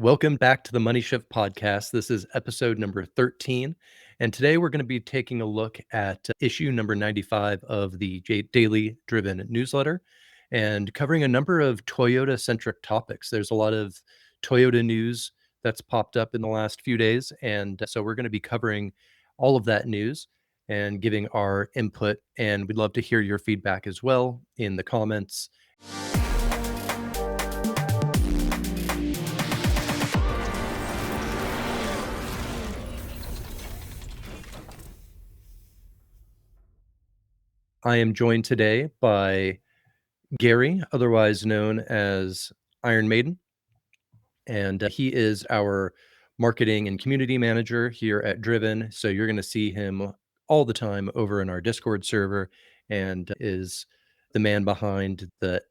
Welcome back to the Money Shift podcast. This is episode number 13. And today we're going to be taking a look at issue number 95 of the Daily DRVN Newsletter and covering a number of Toyota-centric topics. There's a lot of Toyota news that's popped up in the last few days. And so we're going to be covering all of that news and giving our input. And we'd love to hear your feedback as well in the comments. I am joined today by Gary, otherwise known as Iron Maiden, and he is our marketing and community manager here at Driven. So you're going to see him all the time over in our Discord server, and is the man behind the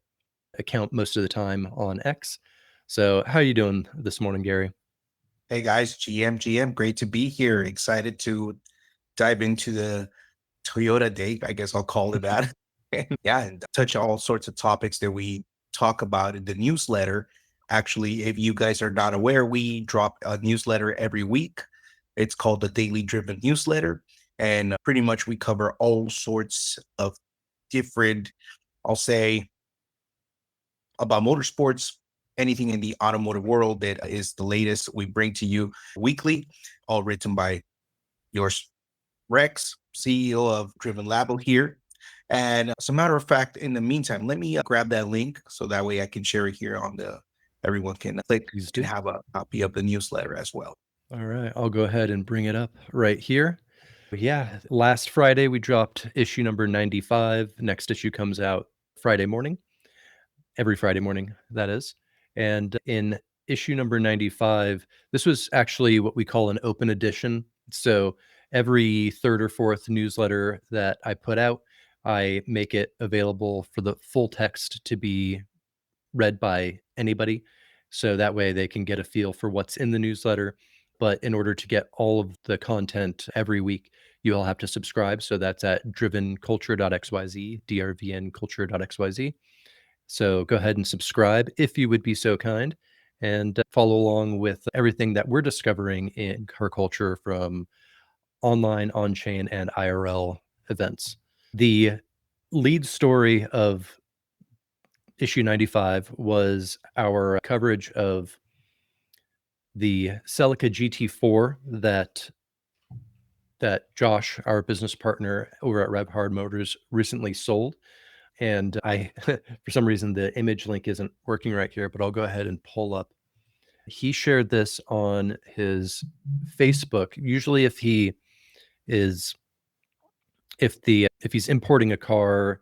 account most of the time on X. So how are you doing this morning, Gary? Hey guys, GM, great to be here. Excited to dive into the Toyota day, I guess I'll call it that. And touch all sorts of topics that we talk about in the newsletter. Actually, if you guys are not aware, we drop a newsletter every week. It's called the Daily DRVN Newsletter. And pretty much we cover all sorts of different, I'll say, about motorsports, anything in the automotive world that is the latest we bring to you weekly, all written by yours, Rex, CEO of Driven Labo here. And as a matter of fact, in the meantime, let me grab that link so that way I can share it here on everyone can click Please and do. have a copy of the newsletter as well. All right, I'll go ahead and bring it up right here. Yeah, last Friday we dropped issue number 95. Next issue comes out Friday morning, every Friday morning, that is. And in issue number 95, this was actually what we call an open edition. So every third or fourth newsletter that I put out, I make it available for the full text to be read by anybody. So that way they can get a feel for what's in the newsletter. But in order to get all of the content every week, you all have to subscribe. So that's at drivenculture.xyz, drvnculture.xyz. So go ahead and subscribe if you would be so kind, and follow along with everything that we're discovering in car culture from online, on-chain, and IRL events. The lead story of issue 95 was our coverage of the Celica GT-Four that Josh, our business partner over at RevHard Motors, recently sold. And I, for some reason, the image link isn't working right here, but I'll go ahead and pull up. He shared this on his Facebook. Usually, if he's importing a car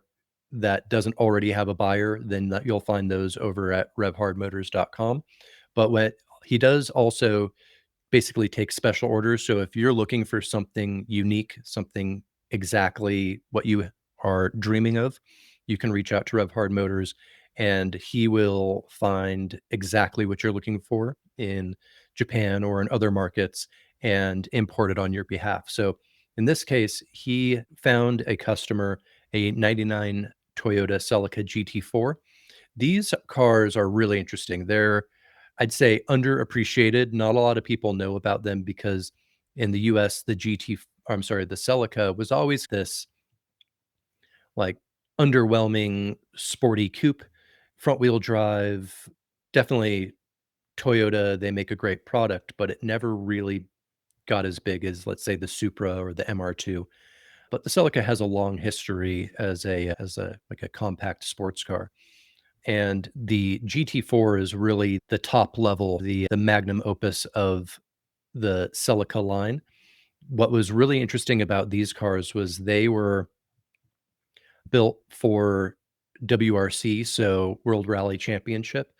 that doesn't already have a buyer, then you'll find those over at revhardmotors.com. But what he does also basically take special orders. So if you're looking for something unique, something exactly what you are dreaming of, you can reach out to RevHard Motors and he will find exactly what you're looking for in Japan or in other markets and import it on your behalf. So in this case, he found a customer, a 99 Toyota Celica GT-Four. These cars are really interesting. They're, I'd say, underappreciated. Not a lot of people know about them because in the US, the Celica was always this like underwhelming sporty coupe, front wheel drive, definitely Toyota. They make a great product, but it never really got as big as, let's say, the Supra or the MR2. But the Celica has a long history as a like a compact sports car. And the GT-Four is really the top level, the magnum opus of the Celica line. What was really interesting about these cars was they were built for WRC, so World Rally Championship.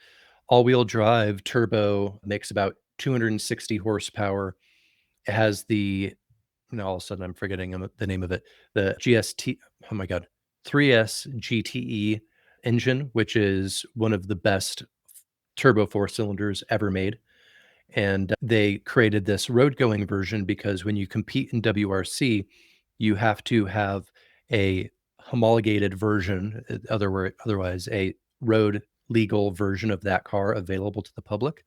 All-wheel drive turbo, makes about 260 horsepower. It has the, all of a sudden I'm forgetting the name of it, the GST, oh my God, 3S GTE engine, which is one of the best turbo four cylinders ever made. And they created this road going version because when you compete in WRC, you have to have a homologated version, otherwise a road legal version of that car available to the public.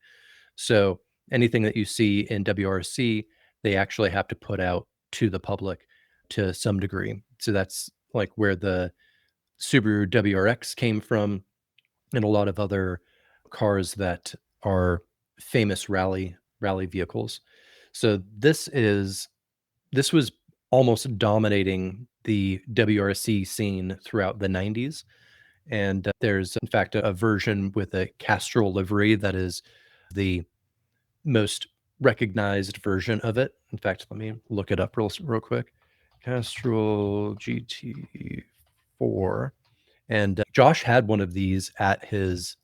So anything that you see in WRC, they actually have to put out to the public to some degree. So that's like where the Subaru WRX came from, and a lot of other cars that are famous rally vehicles. So this was almost dominating the WRC scene throughout the 90s. And there's, in fact, a version with a Castrol livery that is the most recognized version of it. In fact, let me look it up real quick. Castrol GT-Four. And Josh had one of these at his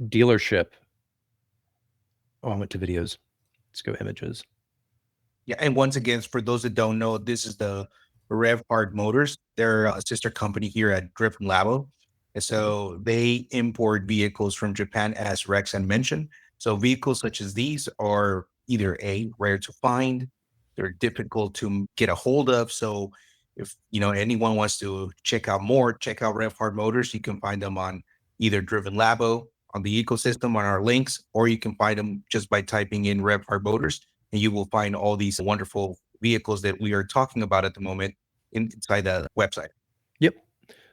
dealership. Oh, I went to videos. Let's go images. Yeah, and once again, for those that don't know, this is the RevHard Motors. They're a sister company here at Driven Labo. And so they import vehicles from Japan, as Rex had mentioned. So vehicles such as these are either A, rare to find, they're difficult to get a hold of. So if anyone wants to check out more, check out RevHard Motors. You can find them on either Driven Labo on the ecosystem on our links, or you can find them just by typing in RevHard Motors, and you will find all these wonderful vehicles that we are talking about at the moment inside the website. Yep.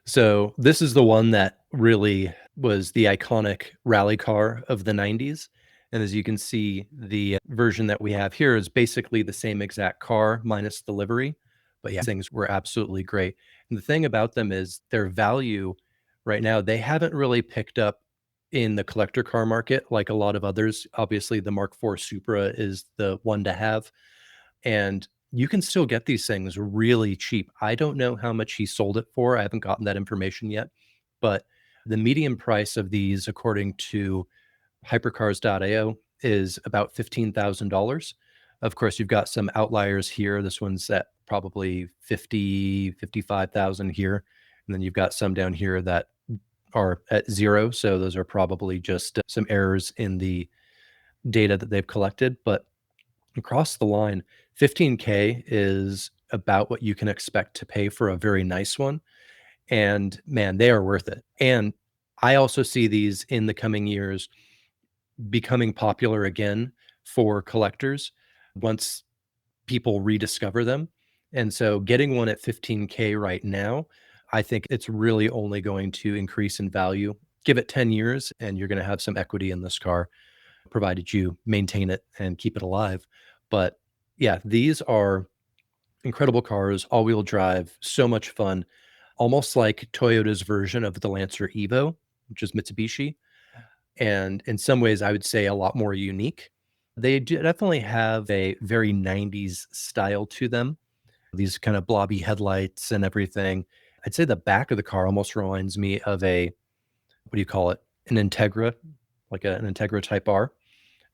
So this is the one that really was the iconic rally car of the 90s. And as you can see, the version that we have here is basically the same exact car minus the livery. But yeah, things were absolutely great. And the thing about them is their value right now, they haven't really picked up in the collector car market like a lot of others. Obviously, the Mark IV Supra is the one to have. And you can still get these things really cheap. I don't know how much he sold it for. I haven't gotten that information yet. But the median price of these, according to hypercars.io, is about $15,000. Of course, you've got some outliers here. This one's at probably 50, 55,000 here. And then you've got some down here that are at zero. So those are probably just some errors in the data that they've collected. But across the line, 15K is about what you can expect to pay for a very nice one. And man, they are worth it. And I also see these in the coming years becoming popular again for collectors once people rediscover them. And so getting one at 15K right now, I think it's really only going to increase in value. Give it 10 years and you're going to have some equity in this car, provided you maintain it and keep it alive. But yeah, these are incredible cars, all-wheel drive, so much fun, almost like Toyota's version of the Lancer Evo, which is Mitsubishi. And in some ways, I would say a lot more unique. They definitely have a very 90s style to them, these kind of blobby headlights and everything. I'd say the back of the car almost reminds me of a, what do you call it? An Integra, like an Integra Type R.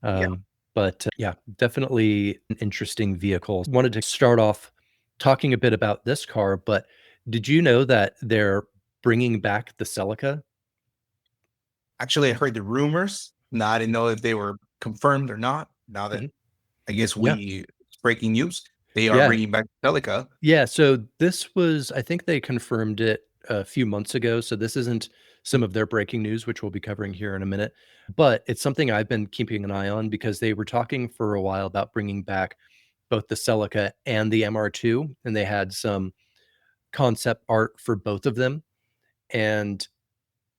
Yeah. But yeah, definitely an interesting vehicle. Wanted to start off talking a bit about this car, but did you know that they're bringing back the Celica? Actually, I heard the rumors. Now, I didn't know if they were confirmed or not. Now that Mhm. I guess Yeah. it's breaking news, they are Yeah. bringing back Celica. Yeah. So this was, I think they confirmed it a few months ago. So this isn't some of their breaking news, which we'll be covering here in a minute. But it's something I've been keeping an eye on because they were talking for a while about bringing back both the Celica and the MR2. And they had some concept art for both of them. And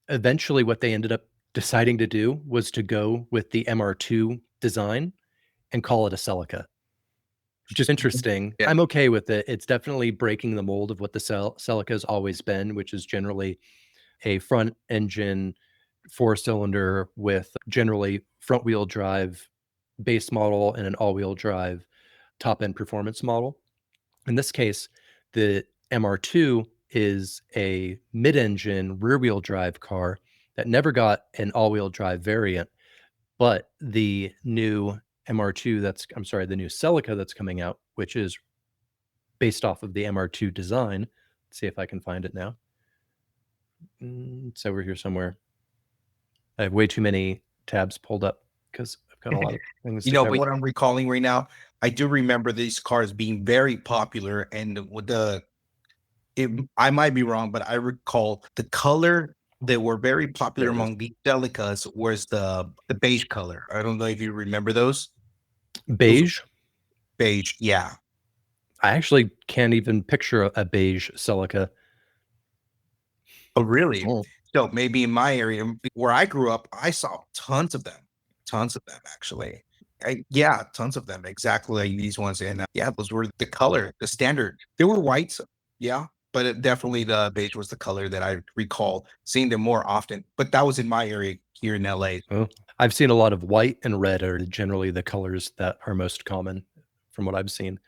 eventually, what they ended up deciding to do was to go with the MR2 design and call it a Celica, which is interesting. Yeah. I'm okay with it. It's definitely breaking the mold of what the Celica has always been, which is generally a front engine, four-cylinder with generally front-wheel drive base model and an all-wheel drive top-end performance model. In this case, the MR2 is a mid-engine rear-wheel drive car that never got an all-wheel drive variant, but the new MR2 the new Celica that's coming out, which is based off of the MR2 design. Let's see if I can find it now. It's over here somewhere. I have way too many tabs pulled up because I've got a lot of things to cover. What I'm recalling right now, I do remember these cars being very popular, and with I might be wrong, but I recall the color that were very popular There it is. among the Celicas was the beige color. I don't know if you remember those. Those were Beige. beige. Yeah. I actually can't even picture a beige Celica. Oh, really? Oh, So maybe in my area where I grew up, I saw tons of them actually. Yeah, tons of them, exactly like these ones. And yeah, those were the color, the standard. They were whites, yeah, but definitely the beige was the color that I recall seeing them more often. But that was in my area here in LA. oh. I've seen a lot of white and red are generally the colors that are most common from what I've seen.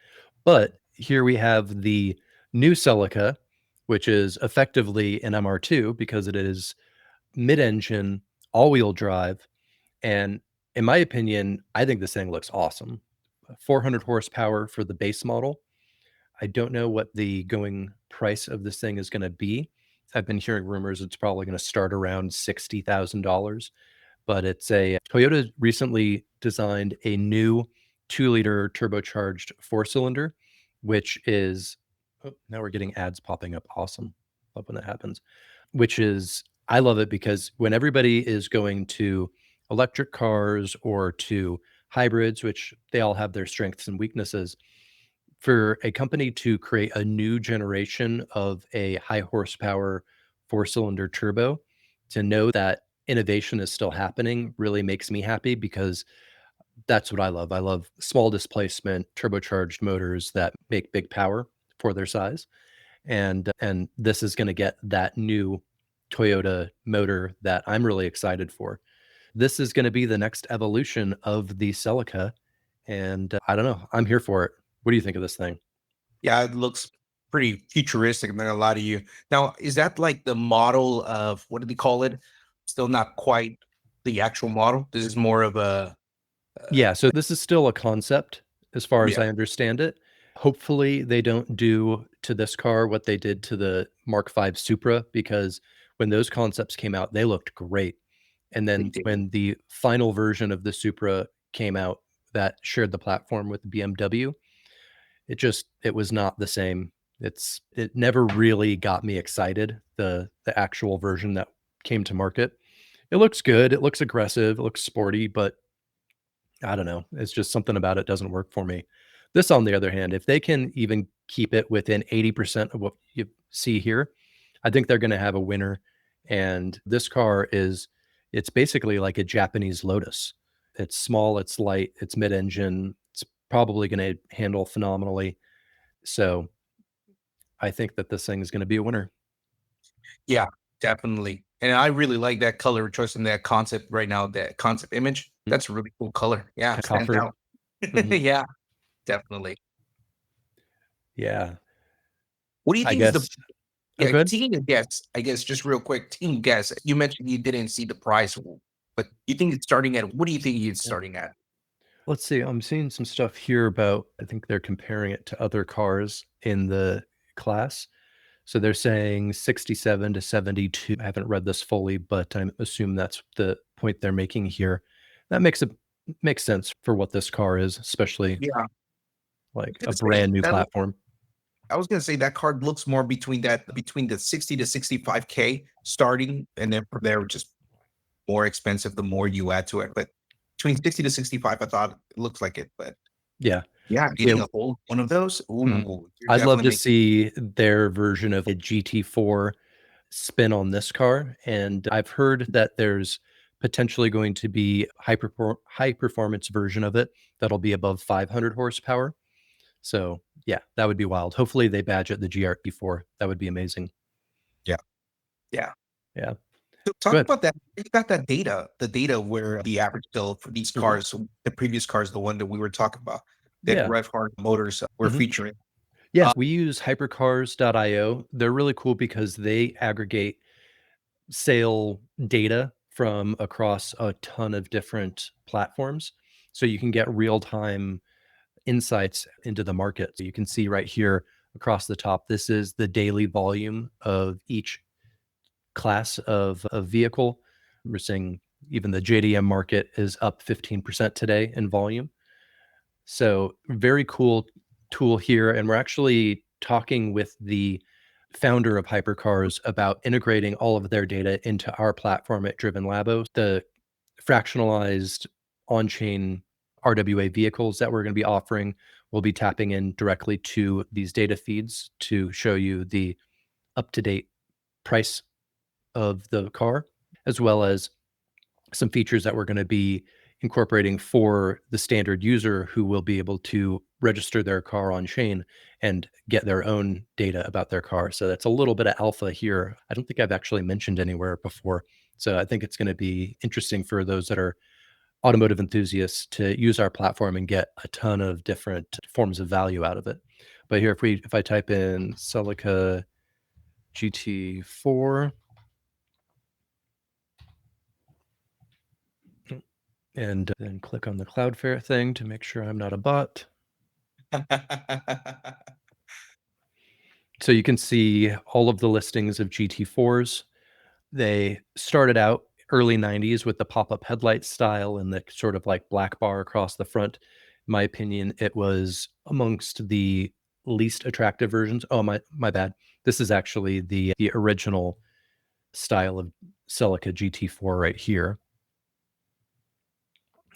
But here we have the new Celica, which is effectively an MR2 because it is mid-engine, all-wheel drive, and in my opinion, I think this thing looks awesome. 400 horsepower for the base model. I don't know what the going price of this thing is gonna be. I've been hearing rumors it's probably gonna start around $60,000, but it's a Toyota recently designed a new 2-liter turbocharged 4-cylinder, which is oh, now we're getting ads popping up. Awesome. Love when that happens. Which is I love it because when everybody is going to electric cars or to hybrids, which they all have their strengths and weaknesses, for a company to create a new generation of a high horsepower 4-cylinder turbo, to know that innovation is still happening really makes me happy because that's what I love. I love small displacement turbocharged motors that make big power for their size. And this is gonna get that new Toyota motor that I'm really excited for. This is gonna be the next evolution of the Celica, and I don't know, I'm here for it. What do you think of this thing? Yeah, it looks pretty futuristic. I'm not gonna lie to you. Now, is that like the model of what did they call it? Still not quite the actual model. This is more of a Yeah, so this is still a concept as far as yeah, I understand it. Hopefully, they don't do to this car what they did to the Mark V Supra, because when those concepts came out, they looked great. And they then did. when the final version of the Supra came out that shared the platform with BMW, it was not the same. It never really got me excited, the actual version that came to market. It looks good, it looks aggressive, it looks sporty, but I don't know. It's just something about it doesn't work for me. This, on the other hand, if they can even keep it within 80% of what you see here, I think they're gonna have a winner. And this car it's basically like a Japanese Lotus. It's small, it's light, it's mid-engine, it's probably gonna handle phenomenally. So, I think that this thing is gonna be a winner. Yeah, definitely. And I really like that color choice and that concept right now, that concept image. Mm, That's a really cool color. Yeah, stands coffer. out. Mhm. Yeah, definitely. Yeah. What do you I think is the guess oh, yeah, good. taking a guess, I guess just real quick, team guess. You mentioned you didn't see the price, but you think it's starting at what do you think it's Yeah. starting at? Let's see. I'm seeing some stuff here about I think they're comparing it to other cars in the class. So they're saying 67 to 72. I haven't read this fully, but I assume that's the point they're making here. That makes sense for what this car is, especially Yeah, like I a was gonna say brand new that platform. I was gonna say that card looks more between the 60 to 65K starting, and then from there just more expensive the more you add to it. But between 60 to 65, I thought it looks like it. But Yeah. yeah, Yeah. getting a whole one of those, Mhm. ooh, you're I'd love definitely to making see their version of a GT4 spin on this car, and I've heard that there's potentially going to be high performance version of it that'll be above 500 horsepower. So, yeah, that would be wild. Hopefully, they badge it the GRP4. That would be amazing. yeah, yeah. Yeah. So talk Good. about that. You got that data, the data where the average bill for these Mhm. cars, the previous cars, the one that we were talking about, that Yeah. RevHard Motors were Mhm. featuring. Yeah, Uh, we use hypercars.io. They're really cool because they aggregate sale data from across a ton of different platforms. So you can get real-time insights into the market. So you can see right here across the top, this is the daily volume of each class of vehicle. We're seeing even the JDM market is up 15% today in volume. So very cool tool here. And we're actually talking with the founder of Hypercars about integrating all of their data into our platform at Driven Labo. The fractionalized on-chain RWA vehicles that we're going to be offering will be tapping in directly to these data feeds to show you the up-to-date price of the car, as well as some features that we're going to be incorporating for the standard user who will be able to register their car on chain and get their own data about their car. So that's a little bit of alpha here. I don't think I've actually mentioned anywhere before. So I think it's going to be interesting for those that are automotive enthusiasts to use our platform and get a ton of different forms of value out of it. But here, if I type in Celica GT-Four, and then click on the Cloudflare thing to make sure I'm not a bot. So you can see all of the listings of GT4s. They started out early 90s with the pop-up headlight style and the sort of like black bar across the front. In my opinion, it was amongst the least attractive versions. Oh, my bad. This is actually the original style of Celica GT4 right here.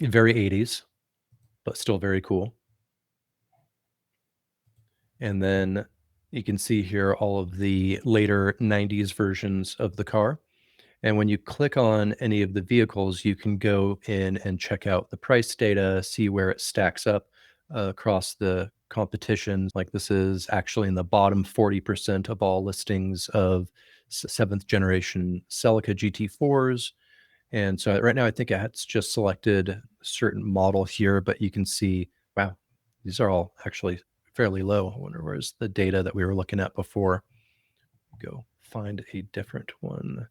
Very 80s, but still very cool. And then you can see here all of the later 90s versions of the car. And when you click on any of the vehicles, you can go in and check out the price data, see where it stacks up across the competition. Like this is actually in the bottom 40% of all listings of 7th generation Celica GT4s. And so right now, I think it's just selected a certain model here, but you can see, wow, these are all actually fairly low. I wonder where's the data that we were looking at before. Go find a different one.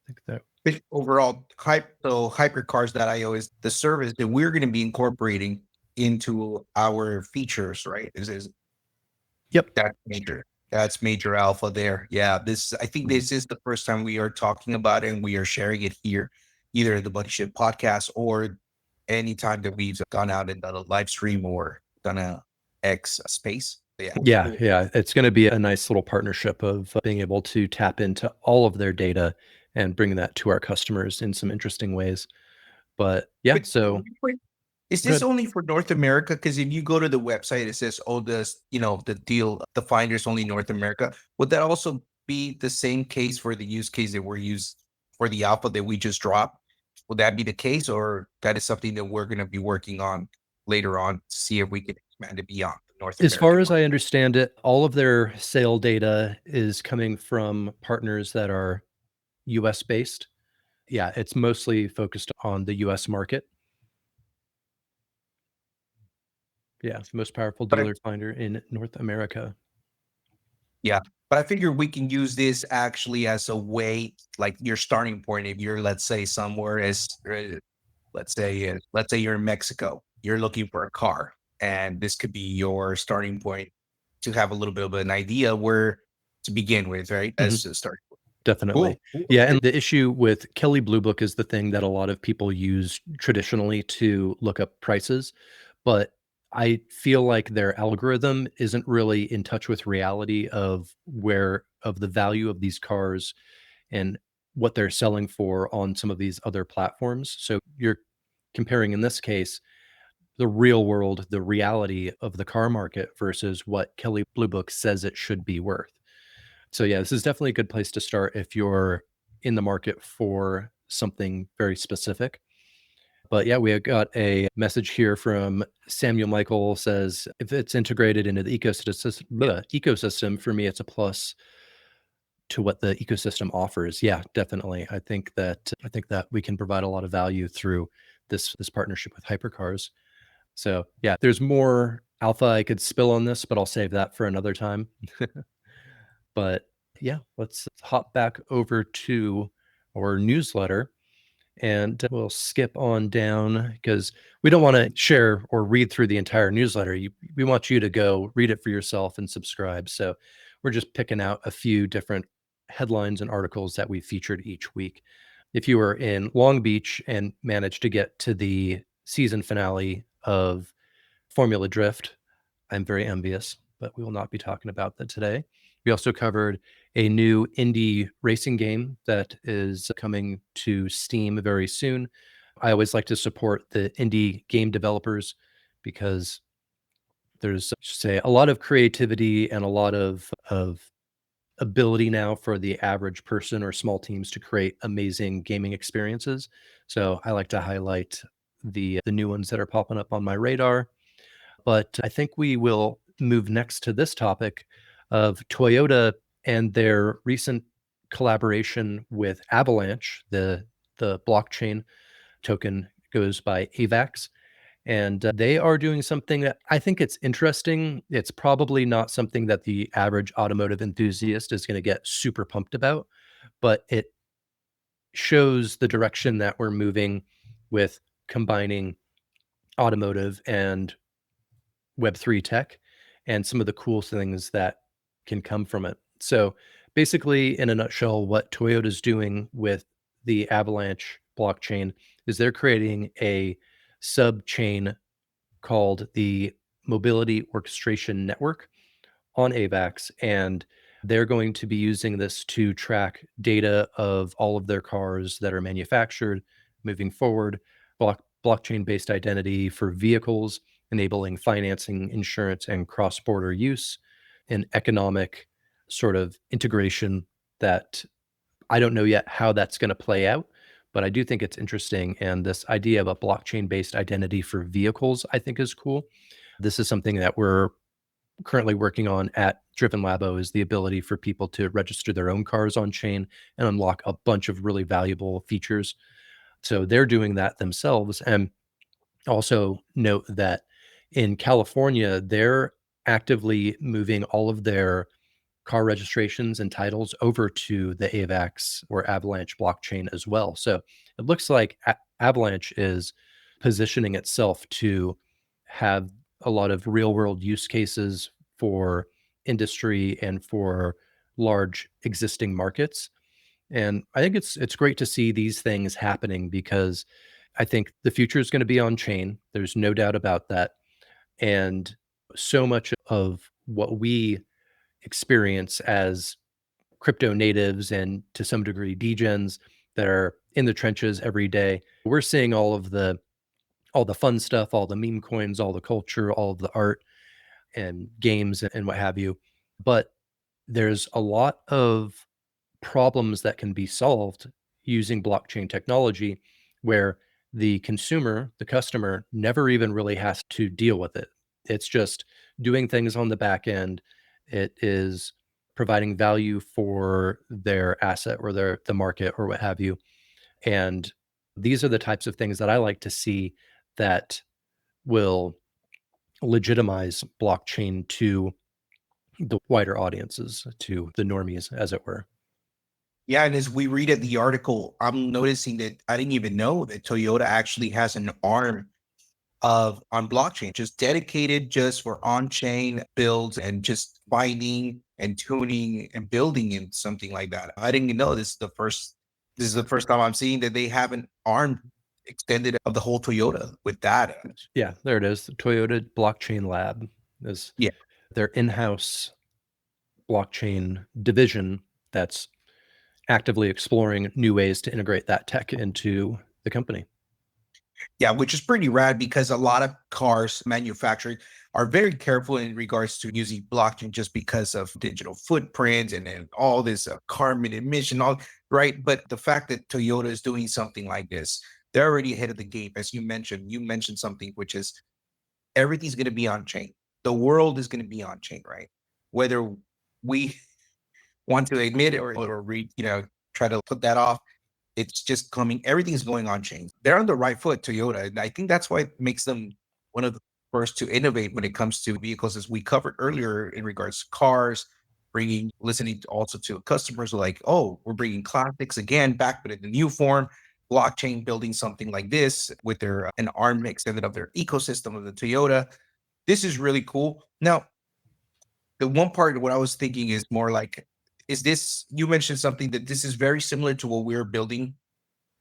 I think that overall hypercars.io the service that we're going to be incorporating into our features, right? Is yep. That's major alpha there. Yeah, I think this is the first time we are talking about it, and we are sharing it here, either in the Buddy Ship podcast or anytime that we've gone out and done a live stream or done a X space. Yeah. It's going to be a nice little partnership of being able to tap into all of their data and bring that to our customers in some interesting ways. But yeah, so is this only for North America? Because if you go to the website, it says, oh, the deal, the finder's only North America. Would that also be the same case for the use case that we're used for the alpha that we just dropped? Would that be the case, or that is something that we're going to be working on later on to see if we can expand it beyond North America? As far as I understand it, all of their sale data is coming from partners that are US based. Yeah, it's mostly focused on the US market. Yeah, it's the most powerful dealer finder in North America. Yeah, but I figure we can use this actually as a way, like your starting point. If you're, let's say, somewhere let's say you're in Mexico, you're looking for a car, and this could be your starting point to have a little bit of an idea where to begin with, right? As a starting point. Definitely. Cool. Yeah, and the issue with Kelley Blue Book is the thing that a lot of people use traditionally to look up prices, but I feel like their algorithm isn't really in touch with reality of the value of these cars and what they're selling for on some of these other platforms. So you're comparing, in this case, the real world, the reality of the car market versus what Kelley Blue Book says it should be worth. So yeah, this is definitely a good place to start if you're in the market for something very specific. But yeah, we have got a message here from Samuel Michael says, if it's integrated into the ecosystem, for me, it's a plus to what the ecosystem offers. Yeah, definitely. I think that we can provide a lot of value through this partnership with Hypercars. So yeah, there's more alpha I could spill on this, but I'll save that for another time. But yeah, let's hop back over to our newsletter. And we'll skip on down because we don't want to share or read through the entire newsletter. We want you to go read it for yourself and subscribe. So we're just picking out a few different headlines and articles that we featured each week. If you were in Long Beach and managed to get to the season finale of Formula Drift, I'm very envious, but we will not be talking about that today. We also covered a new indie racing game that is coming to Steam very soon. I always like to support the indie game developers because there's, say, a lot of creativity and a lot of ability now for the average person or small teams to create amazing gaming experiences. So I like to highlight the new ones that are popping up on my radar. But I think we will move next to this topic of Toyota and their recent collaboration with Avalanche. The blockchain token goes by AVAX, and they are doing something that I think it's interesting. It's probably not something that the average automotive enthusiast is going to get super pumped about, but it shows the direction that we're moving with combining automotive and Web3 tech and some of the cool things that can come from it. So basically, in a nutshell, what Toyota's doing with the Avalanche blockchain is they're creating a sub chain called the Mobility Orchestration Network on AVAX, and they're going to be using this to track data of all of their cars that are manufactured moving forward, blockchain-based identity for vehicles, enabling financing, insurance, and cross-border use, and economic sort of integration that I don't know yet how that's going to play out, but I do think it's interesting. And this idea of a blockchain-based identity for vehicles, I think is cool. This is something that we're currently working on at Driven Labo, is the ability for people to register their own cars on chain and unlock a bunch of really valuable features. So they're doing that themselves. And also note that in California, they're actively moving all of their car registrations and titles over to the AVAX or Avalanche blockchain as well. So it looks like Avalanche is positioning itself to have a lot of real world use cases for industry and for large existing markets. And I think it's great to see these things happening because I think the future is going to be on chain. There's no doubt about that. And so much of what we experience as crypto natives and to some degree degens that are in the trenches every day, we're seeing all the fun stuff, all the meme coins, all the culture, all of the art and games and what have you. But there's a lot of problems that can be solved using blockchain technology where the consumer, the customer, never even really has to deal with it. It's just doing things on the back end. It is providing value for their asset or the market or what have you. And these are the types of things that I like to see that will legitimize blockchain to the wider audiences, to the normies, as it were. Yeah, and as we read at the article, I'm noticing that I didn't even know that Toyota actually has an arm of on blockchain, just dedicated just for on-chain builds and just finding and tuning and building in something like that. I didn't know this is the first time I'm seeing that they have an arm extended of the whole Toyota with that. Yeah, there it is. The Toyota Blockchain Lab is Yeah. their in-house blockchain division that's actively exploring new ways to integrate that tech into the company. Yeah, which is pretty rad because a lot of cars manufactured are very careful in regards to using blockchain just because of digital footprints and all this carbon emission, all right. But the fact that Toyota is doing something like this, they're already ahead of the game. As you mentioned something which is everything's going to be on chain. The world is going to be on chain, right? Whether we want to admit it or try to put that off, it's just coming. Everything's going on chain. They're on the right foot, Toyota, and I think that's why it makes them one of the first to innovate when it comes to vehicles, as we covered earlier in regards to cars. Listening also to customers who are like, oh, we're bringing classics again back, but in the new form. Blockchain building something like this with their an arm extended of their ecosystem of the Toyota. This is really cool. Now, the one part of what I was thinking is more like, is this, you mentioned something that this is very similar to what we're building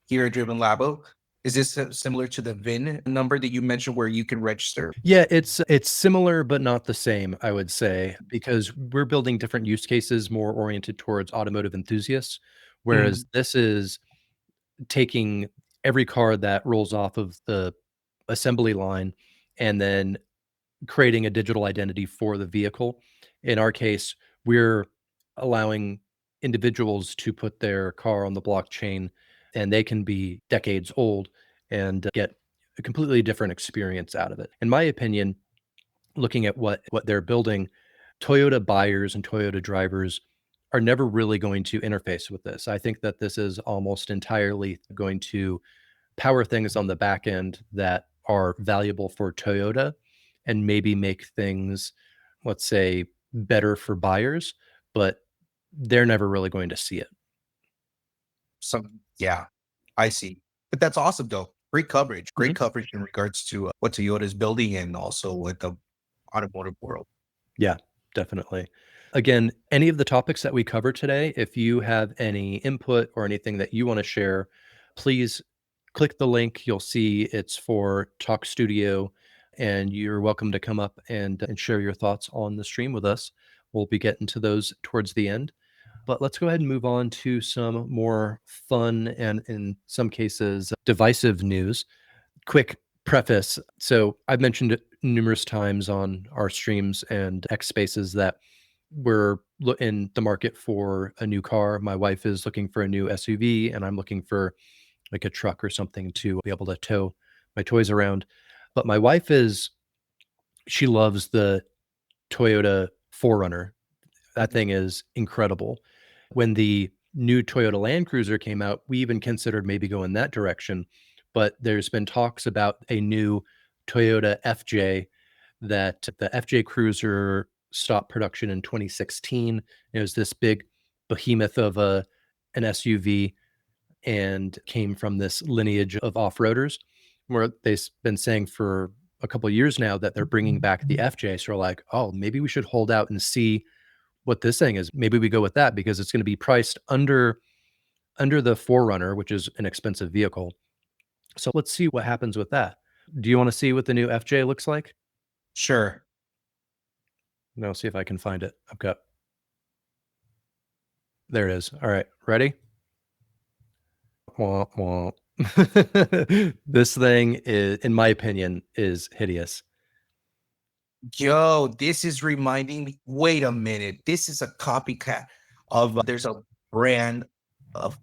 here at Driven Labo. Is this similar to the VIN number that you mentioned where you can register? Yeah, it's similar but not the same, I would say, because we're building different use cases more oriented towards automotive enthusiasts, whereas Mm. this is taking every car that rolls off of the assembly line and then creating a digital identity for the vehicle. In our case, we're allowing individuals to put their car on the blockchain, and they can be decades old and get a completely different experience out of it. In my opinion, looking at what they're building, Toyota buyers and Toyota drivers are never really going to interface with this. I think that this is almost entirely going to power things on the back end that are valuable for Toyota and maybe make things, let's say, better for buyers, but they're never really going to see it. Yeah, I see. But that's awesome though. Great coverage. Great Mhm. coverage in regards to what Toyota is building and also with the automotive world. Yeah, definitely. Again, any of the topics that we cover today, if you have any input or anything that you want to share, please click the link. You'll see it's for Talk Studio, and you're welcome to come up and share your thoughts on the stream with us. We'll be getting to those towards the end. But let's go ahead and move on to some more fun and, in some cases, divisive news. Quick preface. So I've mentioned it numerous times on our streams and X Spaces that we're in the market for a new car. My wife is looking for a new SUV, and I'm looking for like a truck or something to be able to tow my toys around. But my wife she loves the Toyota 4Runner. That thing is incredible. When the new Toyota Land Cruiser came out, we even considered maybe going that direction, but there's been talks about a new Toyota FJ that the FJ Cruiser stopped production in 2016. It was this big behemoth of an SUV and came from this lineage of off-roaders where they've been saying for a couple of years now that they're bringing back the FJ. So we're like, oh, maybe we should hold out and see what this thing is. Maybe we go with that because it's going to be priced under the 4Runner, which is an expensive vehicle. So let's see what happens with that. Do you want to see what the new FJ looks like? Sure. No, see if I can find it. I've got there it is. All right, ready? Wah, wah. This thing is, in my opinion, is hideous. Yo, this is reminding me. Wait a minute. This is a copycat of there's a brand of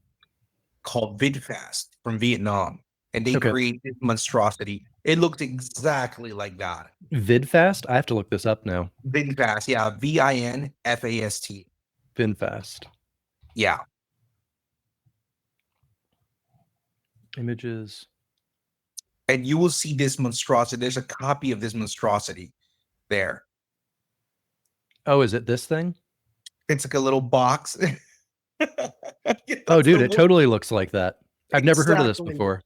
called VidFast from Vietnam, and they Okay. create this monstrosity. It looked exactly like that. VidFast? I have to look this up now. VinFast, yeah, VINFAST. VinFast. Yeah, Images. and you will see this monstrosity. There's a copy of this monstrosity there. Oh, is it this thing? It's like a little box. Oh, That's dude, the it word. totally looks like that. I've never heard of this Exactly. before.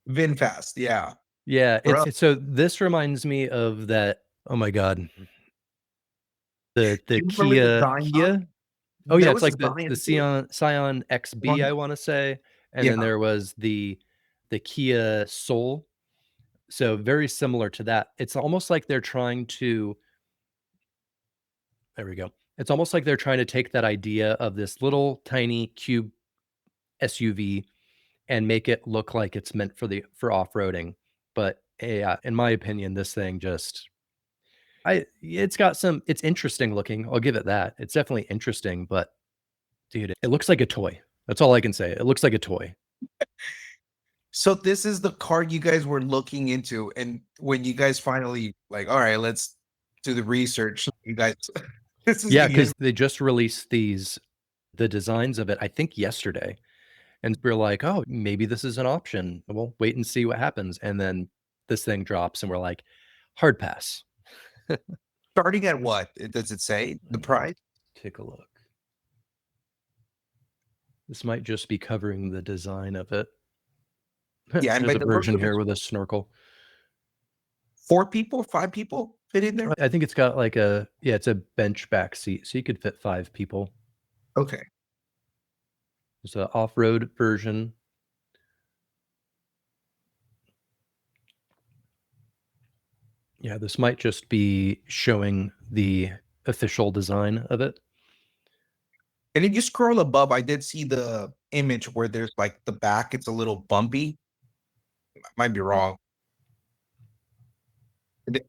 VinFast, yeah. Yeah, Bro, so this reminds me of that. Oh my God, the do you remember the Kia. Zion? Oh yeah, There it's was a like the Zion too. Scion XB, I want to say, and then Yeah. there was the Kia Soul. So very similar to that. It's almost like they're trying to. There we go. It's almost like they're trying to take that idea of this little tiny cube SUV and make it look like it's meant for off-roading. But yeah, in my opinion, this thing just it's interesting looking. I'll give it that. It's definitely interesting, but dude, it looks like a toy. That's all I can say. It looks like a toy. So this is the car you guys were looking into, and when you guys finally like, all right, let's do the research. You guys, this is Yeah, the because end. they just released the designs of it, I think yesterday. And we're like, oh, maybe this is an option. We'll wait and see what happens. And then this thing drops, and we're like, hard pass. Starting at what? Does it say the price? Take a look. This might just be covering the design of it. Yeah, and by There's a the look version of it, here with a snorkel. 4 people, 5 people fit in there. I think it's got like it's a bench back seat, so you could fit 5 people. Okay. There's an off-road version. Yeah, this might just be showing the official design of it. And if you scroll above, I did see the image where there's like the back, it's a little bumpy. Might be wrong. It-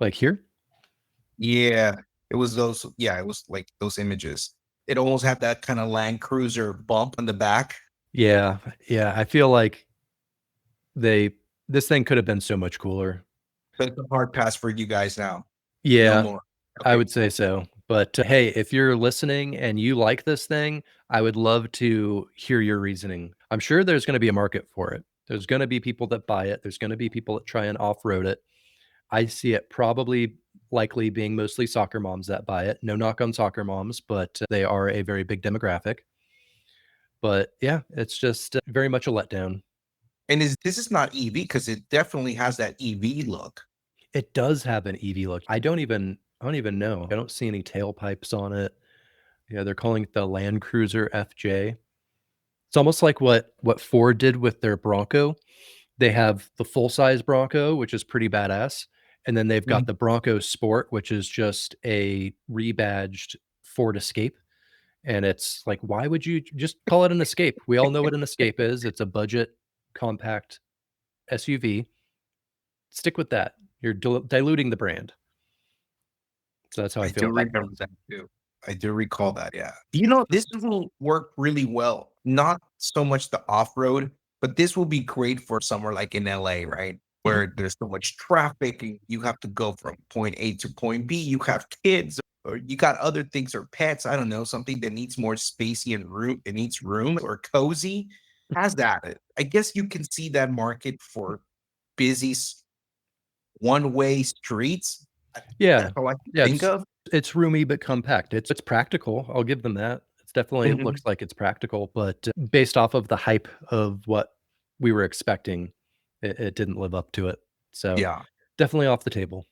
Like here? Yeah, it was those. Yeah, it was like those images. It almost had that kind of Land Cruiser bump on the back. Yeah, yeah. I feel like this thing could have been so much cooler. So it's a hard pass for you guys now. No Yeah, more. I Okay. would say so. But hey, if you're listening and you like this thing, I would love to hear your reasoning. I'm sure there's going to be a market for it. There's going to be people that buy it. There's going to be people that try and off-road it. I see it probably likely being mostly soccer moms that buy it. No knock on soccer moms, but they are a very big demographic. But yeah, it's just very much a letdown. And this is not EV because it definitely has that EV look. It does have an EV look. I don't even know. I don't see any tailpipes on it. Yeah, they're calling it the Land Cruiser FJ. It's almost like what Ford did with their Bronco. They have the full-size Bronco, which is pretty badass, and then they've got Mhm. the Bronco Sport, which is just a rebadged Ford Escape. And it's like, why would you just call it an Escape? We all know what an Escape is. It's a budget compact SUV. Stick with that. You're diluting the brand. So that's how I I feel do about remember that too. I do recall that. Yeah. You know, this will work really well. Not so much the off road, but this will be great for somewhere like in LA, right? that. Mhm. Where there's so much traffic and you have to go from point A to point B. You have kids or you got other things or pets. I don't know, something that needs more spacey and room. It needs room or cozy. Has that. I guess you can see that market for busy one-way streets. Yeah. That's all I can Yeah, think of. it's roomy but compact. It's practical. I'll give them that. It's definitely it Mhm. looks like it's practical, but based off of the hype of what we were expecting, it didn't live up to it. So Yeah. definitely off the table.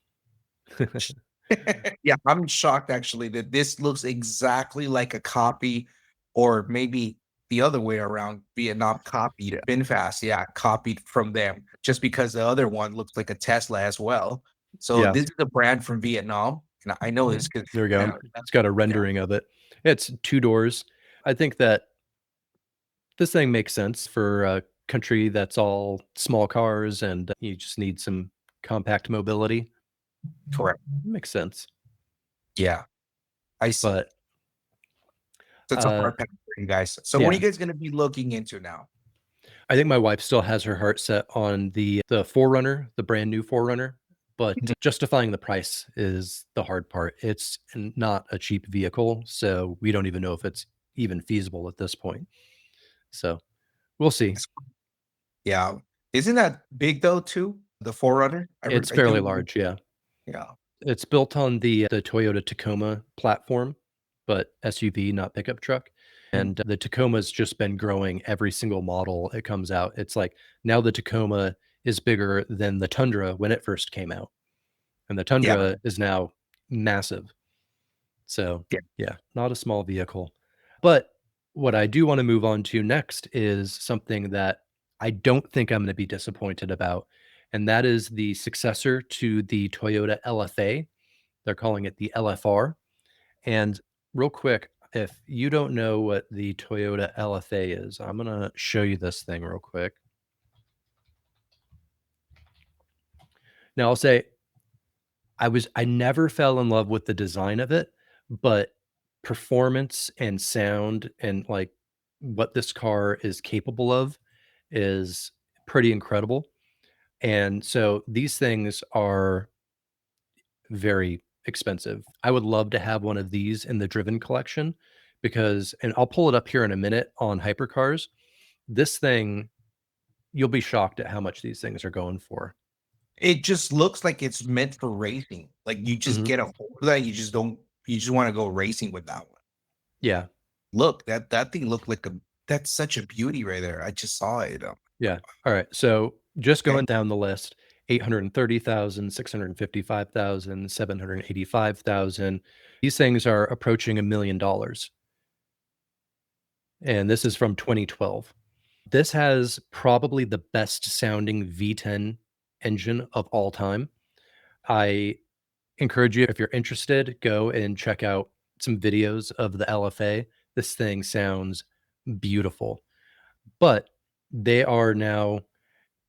Yeah, I'm shocked actually that this looks exactly like a copy, or maybe the other way around. Vietnam copied VinFast, yeah, copied from them just because the other one looks like a Tesla as well. So Yeah, this is a brand from Vietnam, and I know this because there we go. yeah, It's got a yeah, rendering of it. It's 2 doors. I think that this thing makes sense for a country that's all small cars and you just need some compact mobility. correct. Makes sense. Yeah, I see. But, So it's a uh, hard pass for you guys. So what are yeah. you guys going to be looking into now? I think my wife still has her heart set on the 4Runner, the brand new 4Runner, but Mhm. justifying the price is the hard part. It's not a cheap vehicle, so we don't even know if it's even feasible at this point. So, we'll see. Yeah, isn't that big though too? The Forerunner, It's I do. fairly large, yeah. Yeah. It's built on the Toyota Tacoma platform, but SUV, not pickup truck. Mhm. And the Tacoma's just been growing every single model it comes out. It's like now the Tacoma is bigger than the Tundra when it first came out, and the Yeah. Tundra is now massive. So, Yeah. yeah, not a small vehicle. But what I do wanna move on to next is something that I don't think I'm gonna be disappointed about, and that is the successor to the Toyota LFA. They're calling it the LFR. And real quick, if you don't know what the Toyota LFA is, I'm gonna show you this thing real quick. Now I'll say I never fell in love with the design of it, but performance and sound and like what this car is capable of is pretty incredible. And so these things are very expensive. I would love to have one of these in the driven collection because and I'll pull it up here in a minute on hypercars. This thing, you'll be shocked at how much these things are going for. It just looks like it's meant for racing. Like you just Mhm. get a hold of that. You just don't. You just want to go racing with that one. Yeah, Look, that thing looked like a. That's such a beauty right there. I just saw it. yeah. All right, so just Okay. going down the list, 830,000, 655,000, 785,000. These things are approaching $1,000,000, and this is from 2012. This has probably the best sounding V10 engine of all time. I encourage you, if you're interested, go and check out some videos of the LFA. This thing sounds beautiful. But they are now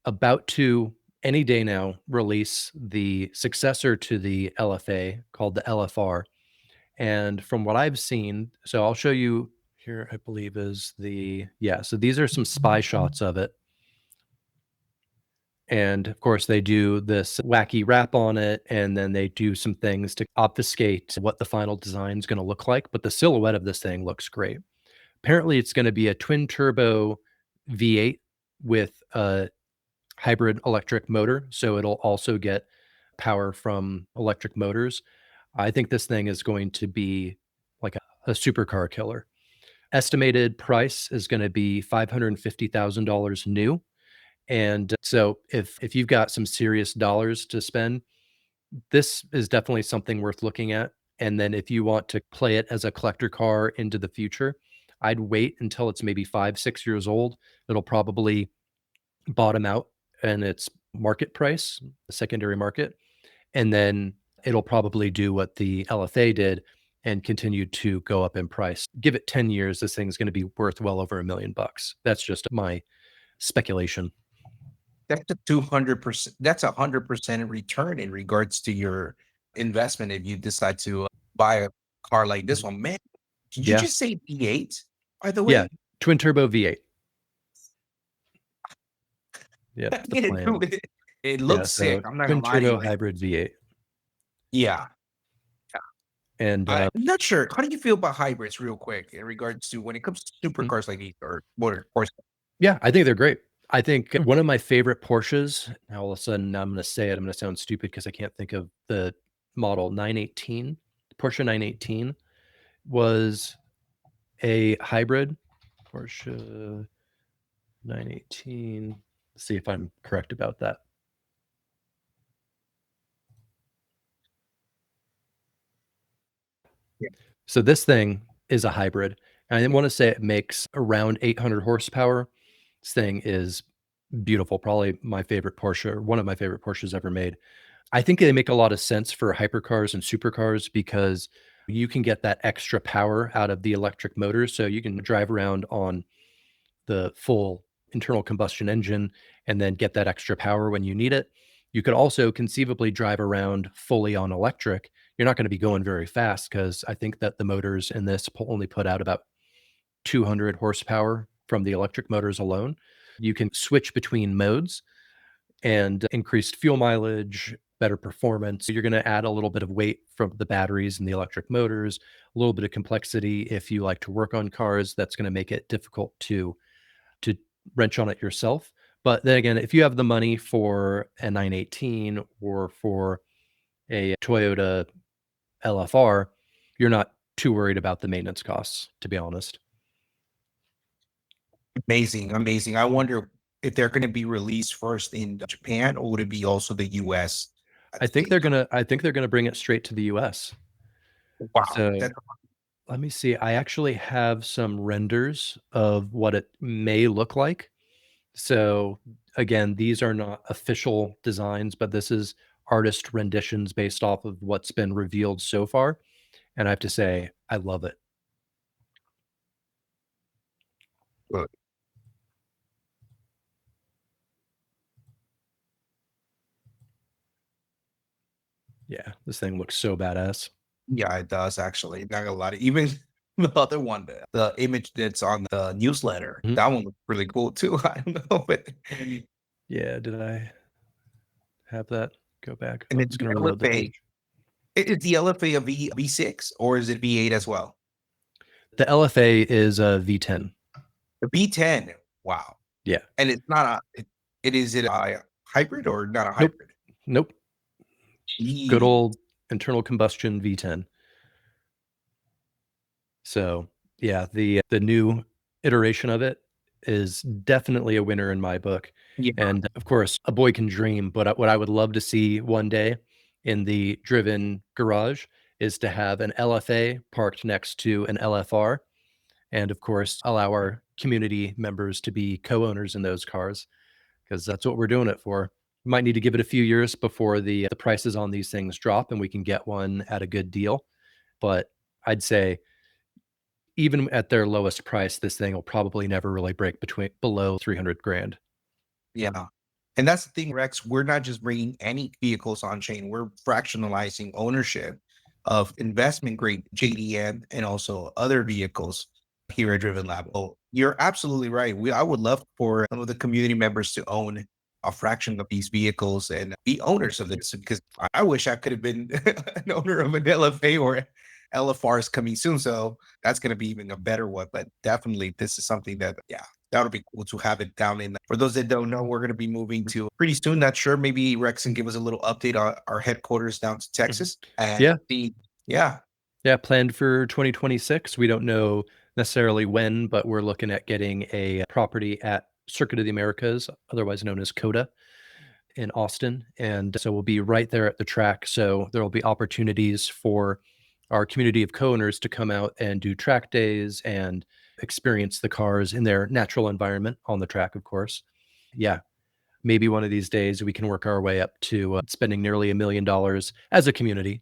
about to, any day now, release the successor to the LFA called the LFR. And from what I've seen, so I'll show you here, I believe is so these are some spy shots of it. And of course, they do this wacky wrap on it, and then they do some things to obfuscate what the final design is going to look like. But the silhouette of this thing looks great. Apparently, it's going to be a twin turbo V8 with a hybrid electric motor. So it'll also get power from electric motors. I think this thing is going to be like a supercar killer. Estimated price is going to be $550,000 new. And so if you've got some serious dollars to spend, this is definitely something worth looking at. And then if you want to play it as a collector car into the future, I'd wait until it's maybe 5, 6 years old. It'll probably bottom out in its market price, the secondary market, and then it'll probably do what the LFA did and continue to go up in price. Give it 10 years, this thing's going to be worth well over $1 million. That's just my speculation. That's a 200%. That's 100% return in regards to your investment if you decide to buy a car like this one. Man, did you Yeah. just say V8, by the Yeah. way? Twin turbo V8. Yeah. The plan. It Yeah. looks sick. So I'm not twin gonna lie to you. turbo hybrid V8. Yeah. And I'm not sure. How do you feel about hybrids, real quick, in regards to when it comes to supercars like these or motor horse? yeah, I think they're great. I think one of my favorite Porsches, now all of a sudden I'm going to say it, I'm going to sound stupid because I can't think of the model 918. Porsche 918 was a hybrid. Porsche 918. Let's see if I'm correct about that. Yeah. So this thing is a hybrid. And I want to say it makes around 800 horsepower. This thing is beautiful. Probably my favorite Porsche, or one of my favorite Porsches ever made. I think they make a lot of sense for hypercars and supercars because you can get that extra power out of the electric motors. So you can drive around on the full internal combustion engine and then get that extra power when you need it. You could also conceivably drive around fully on electric. You're not going to be going very fast because I think that the motors in this only put out about 200 horsepower from the electric motors alone. You can switch between modes and increased fuel mileage, better performance. You're going to add a little bit of weight from the batteries and the electric motors, a little bit of complexity. If you like to work on cars, that's going to make it difficult to wrench on it yourself. But then again, if you have the money for a 918 or for a Toyota LFR, you're not too worried about the maintenance costs, to be honest. Amazing, amazing. I wonder if they're going to be released first in Japan or would it be also the US? I think they're gonna bring it straight to the US. Wow, So that's let me see. I actually have some renders of what it may look like. So again, these are not official designs, but this is artist renditions based off of what's been revealed so far. And I have to say, I love it. good. Yeah, this thing looks so badass. Yeah, it does actually. Not gonna lie. Even the other one, the image that's on the newsletter, Mhm. that one looks really cool too. I don't know, but Yeah, did I have that? Go back. and Oh, then it's the going to reload the LFA, page. is the LFA a V6 or is it V8 as well? The LFA is a V10. The V10. Wow. Yeah. And it's not is it a hybrid or not a Nope. hybrid? Nope. Good Gee. old internal combustion V10. So yeah, the new iteration of it is definitely a winner in my book. Yeah. And of course, a boy can dream, but what I would love to see one day in the driven garage is to have an LFA parked next to an LFR. And of course, allow our community members to be co-owners in those cars because that's what we're doing it for. Might need to give it a few years before the prices on these things drop and we can get one at a good deal. But I'd say even at their lowest price, this thing will probably never really break below 300 grand. Yeah. And that's the thing, Rex. We're not just bringing any vehicles on chain. We're fractionalizing ownership of investment grade JDM and also other vehicles here at Driven Lab. Oh, you're absolutely right. I would love for some of the community members to own a fraction of these vehicles and be owners of this, because I wish I could have been an owner of an LFA or LFR is coming soon. So that's going to be even a better one. But definitely, this is something that, yeah, that would be cool to have it down in. For those that don't know, we're going to be moving to pretty soon. Not sure. Maybe Rex can give us a little update on our headquarters down to Texas. And Yeah. Yeah. Yeah, planned for 2026. We don't know necessarily when, but we're looking at getting a property at Circuit of the Americas, otherwise known as COTA, in Austin. And so we'll be right there at the track. So there will be opportunities for our community of co-owners to come out and do track days and experience the cars in their natural environment on the track, of course. Yeah, maybe one of these days we can work our way up to spending nearly $1 million as a community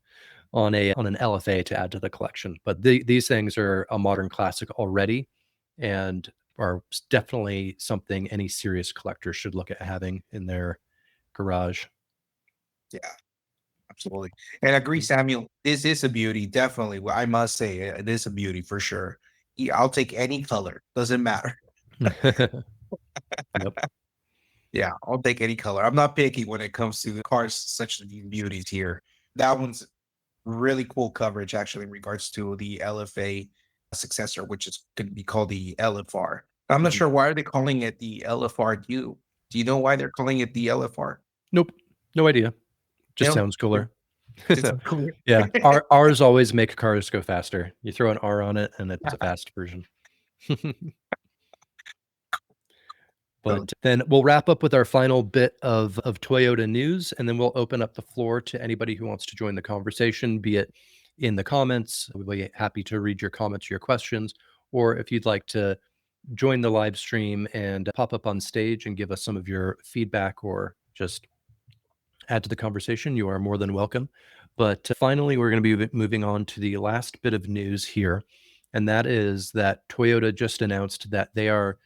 on an LFA to add to the collection. But these things are a modern classic already, and are definitely something any serious collector should look at having in their garage. Yeah. Absolutely. And I agree, Samuel. This is a beauty. Definitely. Well, I must say it is a beauty for sure. Yeah, I'll take any color. Doesn't matter. Yep. Yeah, I'll take any color. I'm not picky when it comes to cars such as these beauties here. That one's really cool coverage, actually, in regards to the LFA successor, which is going to be called the LFR. I'm not Mhm. sure, why are they calling it the LFR. Do you know why they're calling it the LFR? Nope. No idea. Just No, sounds cooler. just cool. Yeah. Ours always make cars go faster. You throw an R on it and it's a fast version. But then we'll wrap up with our final bit of Toyota news, and then we'll open up the floor to anybody who wants to join the conversation, be it in the comments. We'll be happy to read your comments, your questions, or if you'd like to join the live stream and pop up on stage and give us some of your feedback or just add to the conversation, you are more than welcome. But finally, we're going to be moving on to the last bit of news here, and that is that Toyota just announced that they are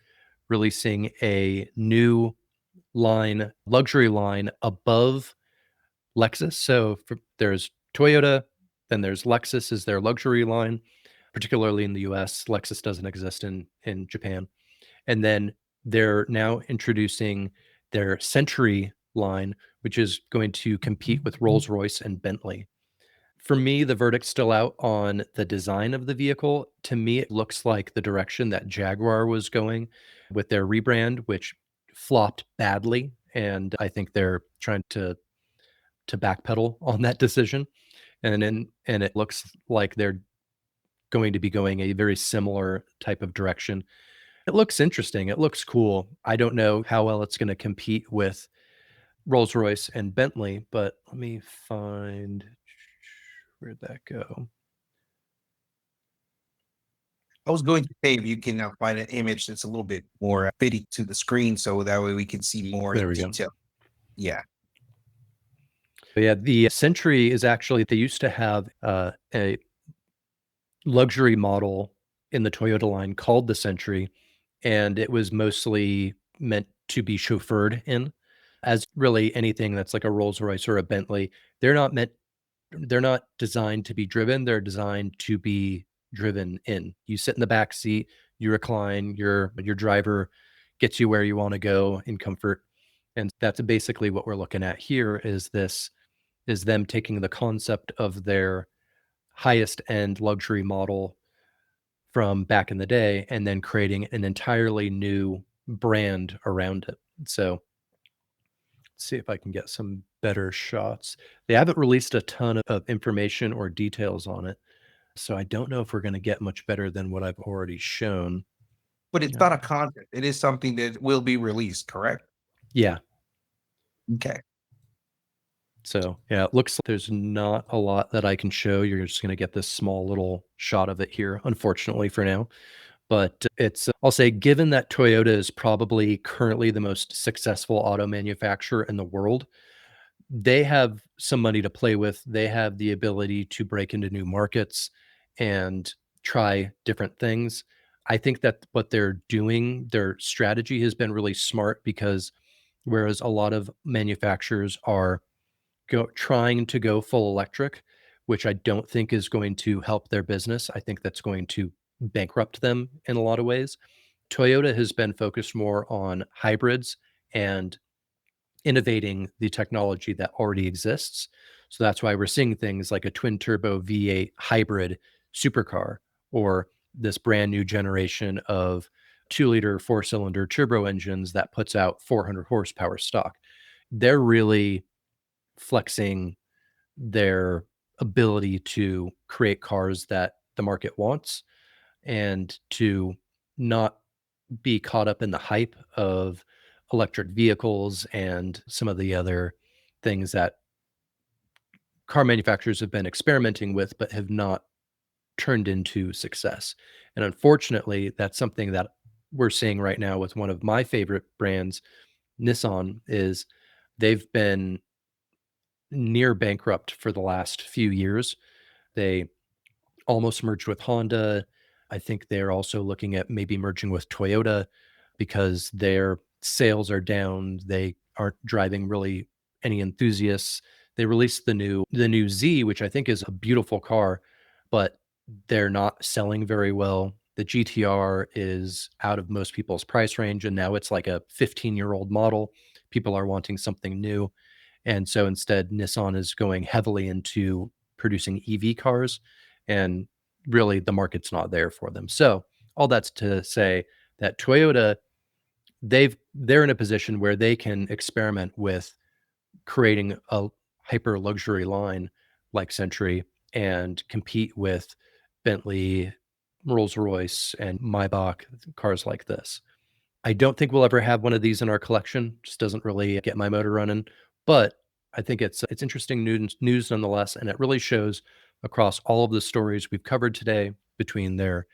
releasing a new luxury line above Lexus. So there's Toyota, then there's Lexus is their luxury line, particularly in the US. Lexus doesn't exist in Japan. And then they're now introducing their Century line, which is going to compete with Rolls Royce and Bentley. For me, the verdict's still out on the design of the vehicle. To me, it looks like the direction that Jaguar was going with their rebrand, which flopped badly. And I think they're trying to backpedal on that decision. And it looks like they're going to be going a very similar type of direction. It looks interesting. It looks cool. I don't know how well it's going to compete with Rolls-Royce and Bentley, but let me find, where'd that go? I was going to say, if you can find an image that's a little bit more fitting to the screen, so that way we can see more There in we go. detail. Yeah. But yeah, the Century is actually, they used to have a luxury model in the Toyota line called the Century, and it was mostly meant to be chauffeured in. As really anything that's like a Rolls Royce or a Bentley, they're not designed to be driven, they're designed to be driven in. You sit in the back seat, you recline, your driver gets you where you want to go in comfort. And that's basically what we're looking at here is them taking the concept of their highest end luxury model from back in the day and then creating an entirely new brand around it. So let's see if I can get some better shots. They haven't released a ton of information or details on it. So I don't know if we're going to get much better than what I've already shown. But it's Yeah. not a concept. It is something that will be released, correct? Yeah. Okay. So yeah, it looks like there's not a lot that I can show. You're just going to get this small little shot of it here, unfortunately for now. But I'll say, given that Toyota is probably currently the most successful auto manufacturer in the world, they have some money to play with. They have the ability to break into new markets and try different things. I think that what they're doing, their strategy has been really smart, because whereas a lot of manufacturers are trying to go full electric, which I don't think is going to help their business. I think that's going to bankrupt them in a lot of ways. Toyota has been focused more on hybrids and innovating the technology that already exists. So that's why we're seeing things like a twin turbo V8 hybrid supercar, or this brand new generation of 2-liter 4-cylinder turbo engines that puts out 400 horsepower stock. They're really flexing their ability to create cars that the market wants, and to not be caught up in the hype of electric vehicles and some of the other things that car manufacturers have been experimenting with but have not turned into success. And unfortunately, that's something that we're seeing right now with one of my favorite brands, Nissan. Is they've been near bankrupt for the last few years. They almost merged with Honda. I think they're also looking at maybe merging with Toyota, because their sales are down. They aren't driving really any enthusiasts. They released the new Z, which I think is a beautiful car, but they're not selling very well. The GTR is out of most people's price range, and now it's like a 15-year-old model. People are wanting something new. And so instead, Nissan is going heavily into producing EV cars, and really the market's not there for them. So all that's to say that Toyota, they're in a position where they can experiment with creating a hyper luxury line like Century, and compete with Bentley, Rolls Royce, and Maybach, cars like this. I don't think we'll ever have one of these in our collection. Just doesn't really get my motor running. But I think it's interesting news nonetheless, and it really shows across all of the stories we've covered today, between their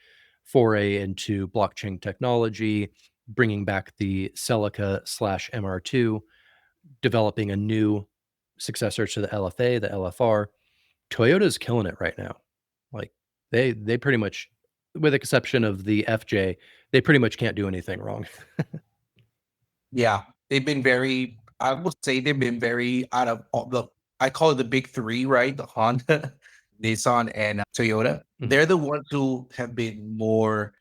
foray into blockchain technology, bringing back the Celica slash MR2, developing a new successor to the LFA, the LFR. Toyota's killing it right now. Like, they pretty much, with exception of the FJ, they pretty much can't do anything wrong. Yeah, they've been very, I would say they've been very out of all the, I call it the big three, right? The Honda, Nissan, and Toyota. Mhm. They're the ones who have been more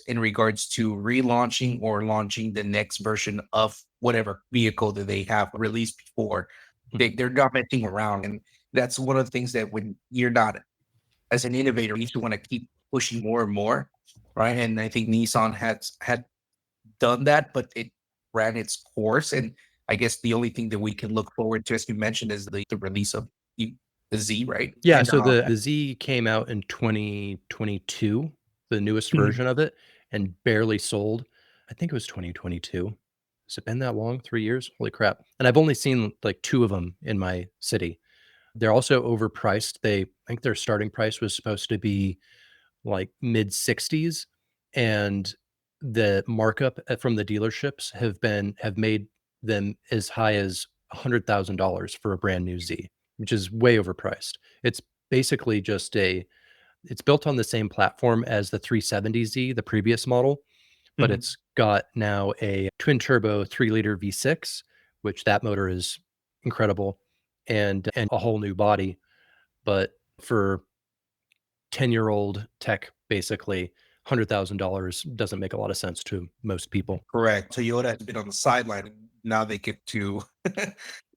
in regards to relaunching or launching the next version of whatever vehicle that they have released before. Mhm. They're not messing around. And that's one of the things that when you're not, as an innovator, you want to keep pushing more and more, right? And I think Nissan had done that, but it ran its course. And I guess the only thing that we can look forward to, as you mentioned, is the release of the Z, right? Yeah, And so the Z came out in 2022, the newest Mhm. version of it, and barely sold. I think it was 2022. Has it been that long? 3 years? Holy crap. And I've only seen, like, 2 of them in my city. They're also overpriced. I think their starting price was supposed to be, like, mid-60s, and the markup, from the dealerships have made them as high as $100,000 for a brand new Z, which is way overpriced. It's basically just it's built on the same platform as the 370Z, the previous model, but Mhm. it's got now a twin turbo 3-liter V6, which that motor is incredible, and a whole new body. But for 10-year-old tech, basically, $100,000 doesn't make a lot of sense to most people. Correct. Toyota has been on the sideline, and now they get to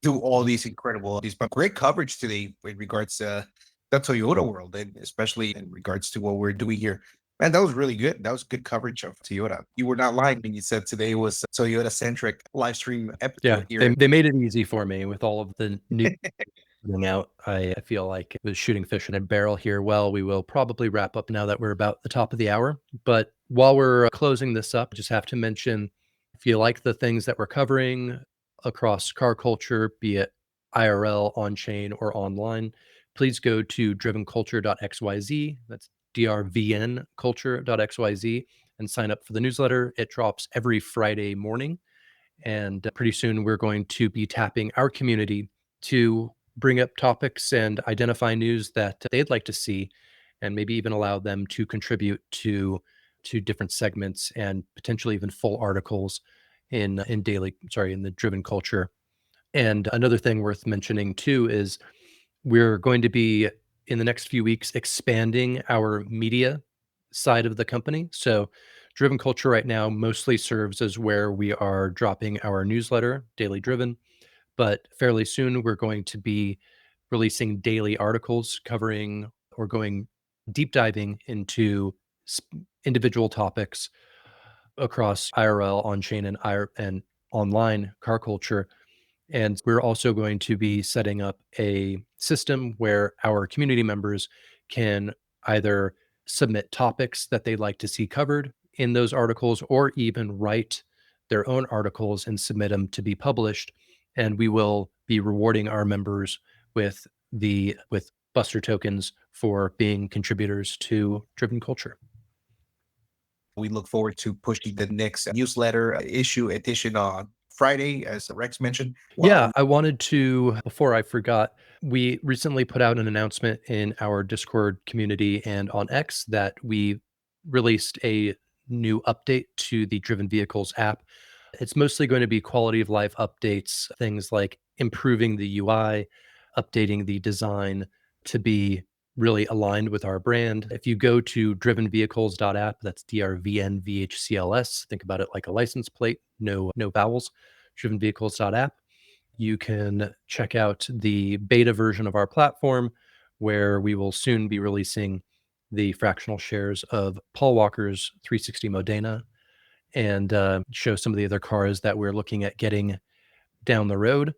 do all these incredible, these but great coverage today in regards to the Toyota world, and especially in regards to what we're doing here. Man, that was really good. That was good coverage of Toyota. You were not lying when you said today was Toyota-centric live stream Yeah, episode here. they made it easy for me with all of the new coming out. I feel like it was shooting fish in a barrel here. Well, we will probably wrap up now that we're about the top of the hour. But while we're closing this up, I just have to mention, if you like the things that we're covering across car culture, be it IRL, on chain, or online, please go to drivenculture.xyz. That's drvnculture.xyz, and sign up for the newsletter. It drops every Friday morning. And pretty soon we're going to be tapping our community to bring up topics and identify news that they'd like to see, and maybe even allow them to contribute to different segments and potentially even full articles in the driven culture. And another thing worth mentioning too is we're going to be in the next few weeks expanding our media side of the company. So Driven Culture right now mostly serves as where we are dropping our newsletter, Daily Driven, but fairly soon we're going to be releasing daily articles covering or going deep diving into individual topics across IRL, on-chain, and online car culture. And we're also going to be setting up a system where our community members can either submit topics that they'd like to see covered in those articles, or even write their own articles and submit them to be published. And we will be rewarding our members with Buster tokens for being contributors to Driven Culture. We look forward to pushing the next newsletter edition on Friday, as Rex mentioned. Yeah, I wanted to, before I forgot, we recently put out an announcement in our Discord community and on X that we released a new update to the Driven Vehicles app. It's mostly going to be quality of life updates, things like improving the UI, updating the design to be really aligned with our brand. If you go to drivenvehicles.app, that's DRVN think about it like a license plate, no vowels, drivenvehicles.app. You can check out the beta version of our platform, where we will soon be releasing the fractional shares of Paul Walker's 360 Modena, and show some of the other cars that we're looking at getting down the road.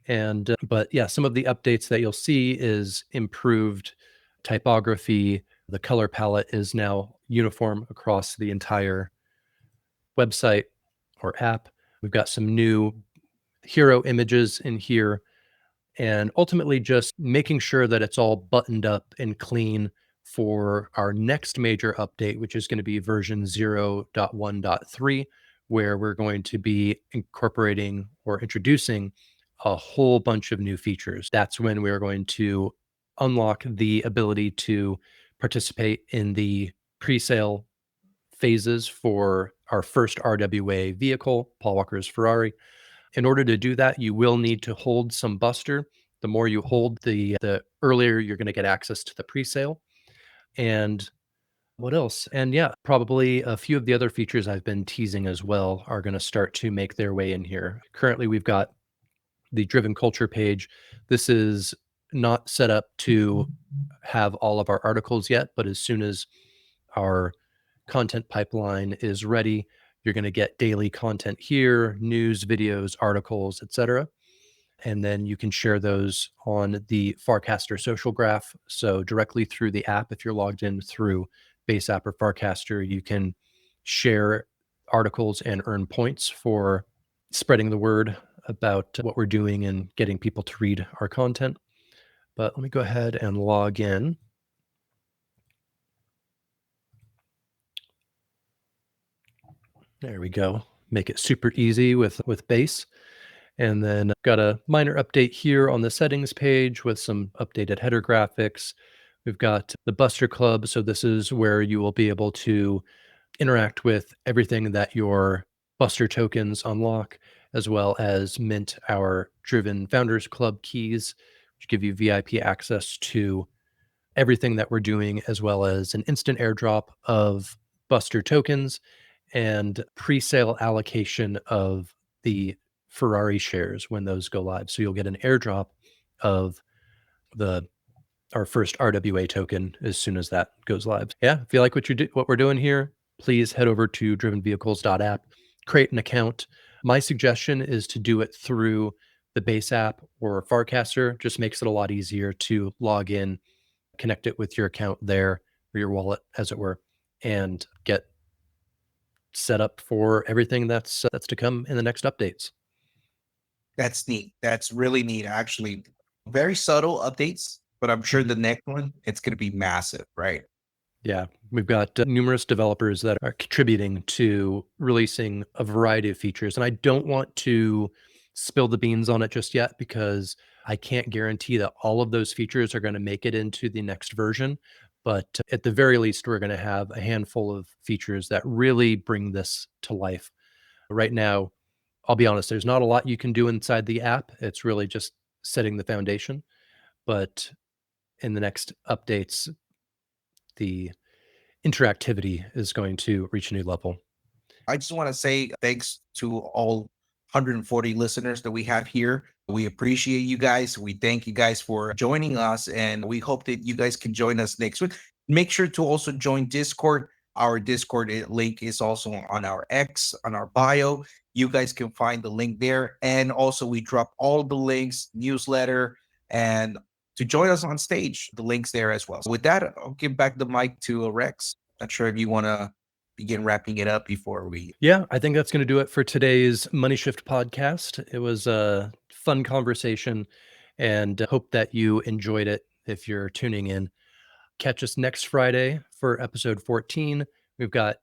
And but yeah, some of the updates that you'll see is improved typography. The color palette is now uniform across the entire website or app. We've got some new hero images in here, and ultimately just making sure that it's all buttoned up and clean for our next major update, which is going to be version 0.1.3, where we're going to be incorporating or introducing a whole bunch of new features. That's when we're going to unlock the ability to participate in the pre-sale phases for our first RWA vehicle, Paul Walker's Ferrari. In order to do that, you will need to hold some Buster. The more you hold, the earlier you're going to get access to the pre-sale. And what else? And yeah, probably a few of the other features I've been teasing as well are going to start to make their way in here. Currently, we've got the Driven Culture page. This is not set up to have all of our articles yet, but as soon as our content pipeline is ready, you're going to get daily content here, news, videos, articles, etc. And then you can share those on the Farcaster social graph. So directly through the app, if you're logged in through Base App or Farcaster, you can share articles and earn points for spreading the word about what we're doing and getting people to read our content. But let me go ahead and log in. There we go. Make it super easy with Base. And then I've got a minor update here on the settings page with some updated header graphics. We've got the Buster Club. So this is where you will be able to interact with everything that your Buster tokens unlock, as well as mint our Driven Founders Club keys, which give you VIP access to everything that we're doing, as well as an instant airdrop of Buster tokens and pre-sale allocation of the Ferrari shares when those go live. So you'll get an airdrop of our first RWA token as soon as that goes live. Yeah, if you like what we're doing here, please head over to drivenvehicles.app, create an account. My suggestion is to do it through the Base app or Farcaster. Just makes it a lot easier to log in, connect it with your account there, or your wallet, as it were, and get set up for everything that's to come in the next updates. That's neat. That's really neat, actually. Very subtle updates, but I'm sure the next one, it's going to be massive, right? Yeah, we've got numerous developers that are contributing to releasing a variety of features. And I don't want to spill the beans on it just yet because I can't guarantee that all of those features are going to make it into the next version. But at the very least, we're going to have a handful of features that really bring this to life. Right now, I'll be honest, there's not a lot you can do inside the app. It's really just setting the foundation. But in the next updates, the interactivity is going to reach a new level. I just want to say thanks to all 140 listeners that we have here. We appreciate you guys. We thank you guys for joining us, and we hope that you guys can join us next week. Make sure to also join Discord. Our Discord link is also on our X, on our bio. You guys can find the link there. And also, we drop all the links, newsletter, and to join us on stage, the links there as well. So with that, I'll give back the mic to Rex. Not sure if you want to begin wrapping it up before we. Yeah, I think that's going to do it for today's Money Shift podcast. It was a fun conversation and hope that you enjoyed it if you're tuning in. Catch us next Friday for episode 14. We've got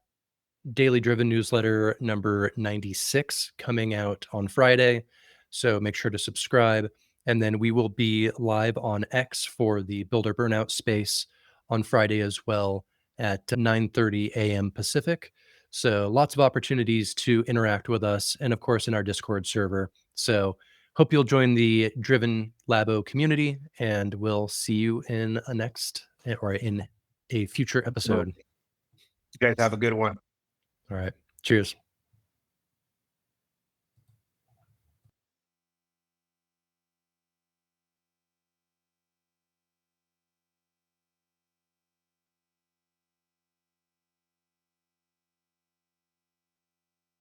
Daily Driven Newsletter number 96 coming out on Friday. So make sure to subscribe. And then we will be live on X for the Builder Burnout space on Friday as well at 9:30 a.m. Pacific. So lots of opportunities to interact with us and of course in our Discord server. So hope you'll join the Driven Labo community and we'll see you in a next or in a future episode. You guys have a good one. All right. Cheers.